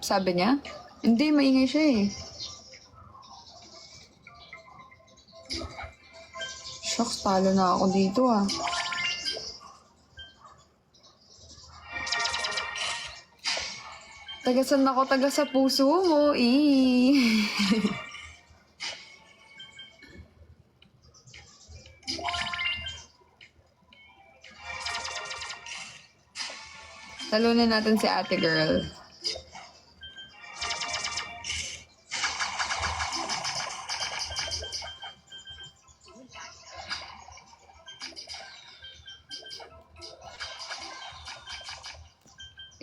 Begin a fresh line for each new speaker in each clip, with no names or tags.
sabi niya. Hindi, maingay siya eh. Shucks, talo na ako dito ah. Tagasan ako, taga sa puso mo eh. Talunin natin si ate girl.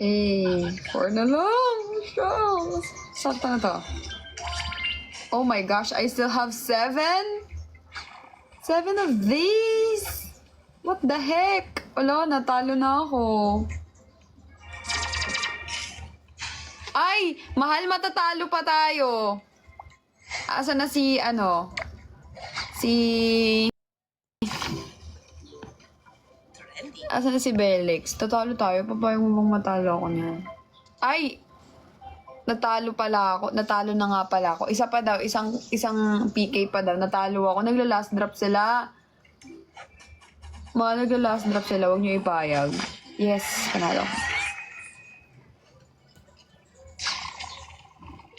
Eh, 4 na lang. Shucks. Sakto na to. Oh my gosh, I still have 7? 7 of these? What the heck? Wala, natalo na ako. Ay! Mahal, matatalo pa tayo. Asa na si, Asa na si Belix? Tatalo tayo. Papayag mo bang matalo ako niyan? Ay! Natalo pala ako. Natalo na nga pala ako. Isa pa daw. Isang PK pa daw. Natalo ako. Nagla-last drop sila. Mga nagla-last drop sila. Huwag niyo ipayag. Yes. Panalo.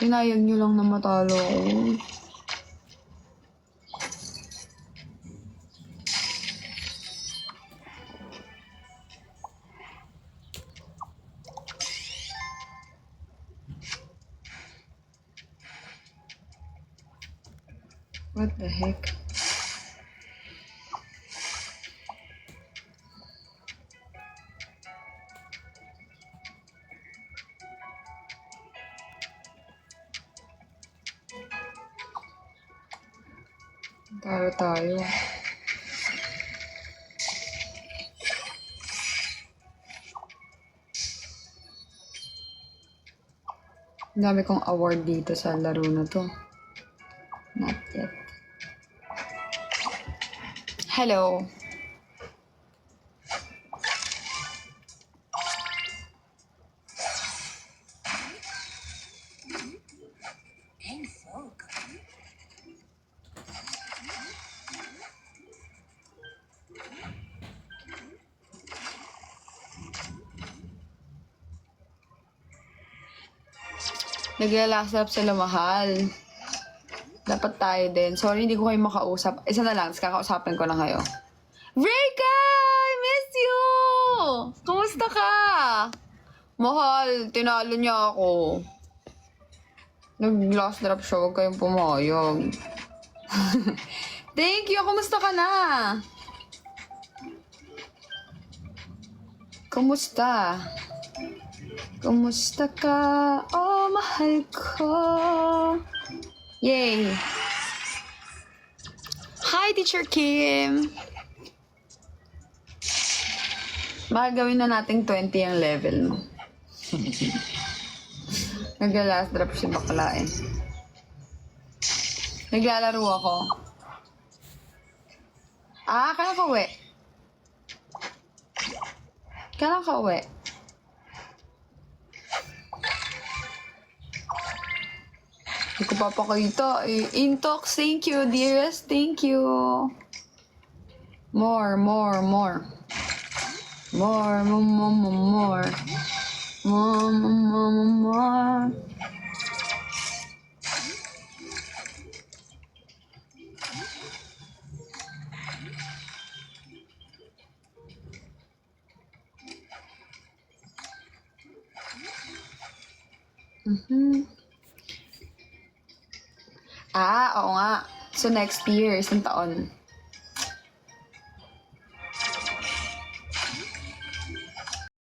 Pinayag niyo lang na matalo ako. What the heck? Talo tayo. Ang dami kong award dito sa laro na to. Not yet. Hello. Naglalast up sila, mahal. Dapat tayo din. Sorry, hindi ko kayo makausap. Isa na lang, kakausapin ko lang kayo. Rika! I miss you! Kumusta ka? Mahal, tinalo niya ako. Nag-last drop siya, huwag kayong pumayag. Thank you! Kumusta ka na? Kumusta? Kumusta ka? Oh, mahal ko. Yay! Hi, Teacher Kim! Baka gawin na nating 20 ang level mo. Nagla-last drop si bakla eh. Naglalaro ako. Kailan ka uwi? Kailan ka uwi? Hindi ko papakita eh. Intox, thank you, dearest. Thank you. More. More. More. Oo nga. So next year, isang taon.